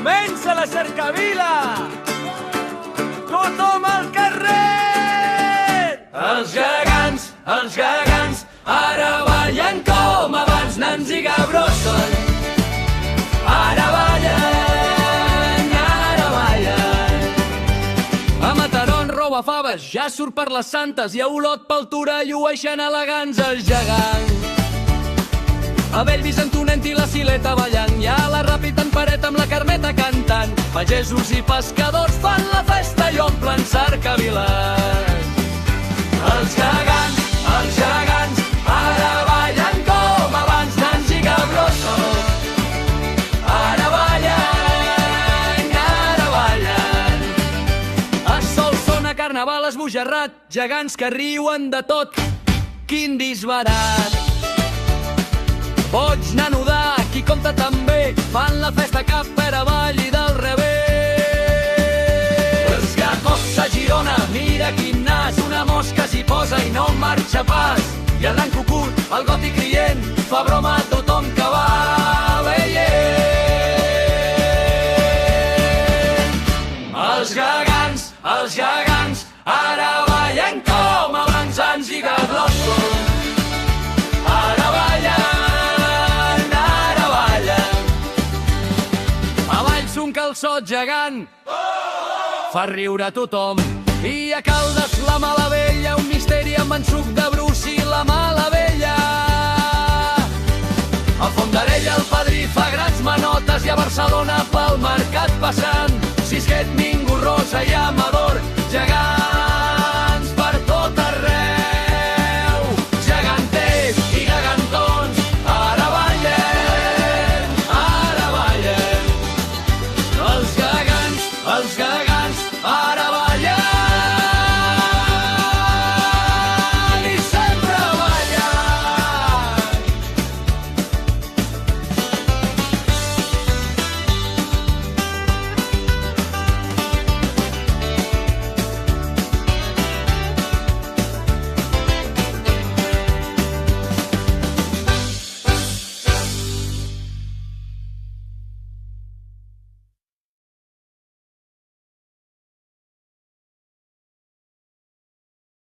Comença la cercavila! Tothom al carrer! Els gegants, ara ballen com abans, nans i gabrosos. Ara ballen. A Mataró en roba faves, ja surt per les Santes, i a Olot pel Tura llueixen elegants els gegants. A Bellvís en Tonent i la Sileta ballant, i a la Ràpita en Paret amb la Carmeta cantant. Pagesos i pescadors fan la festa i omplen cercaviles. Els gegants, ara ballen com abans, nans i gabrosos. Ara ballen. A Solsona, Carnaval, esbojarrat, gegants que riuen de tot, quin disbarat. Boig, nano d'A, qui compta també, fan la festa cap per avall i del revés. Els gacos a Girona, mira quin nas, una mosca s'hi posa i no marxa pas. I el gran cucut, el gòtic rient, fa broma a tothom que va veient. Els gegants, ara ballen com abans, nans i gabrosos. Ara ballen. Un calçot gegant fa riure a tothom. I a Caldes la mala vella, un misteri amb en suc de bruci, la mala vella. A Fondarella el padrí fa grans manotes i a Barcelona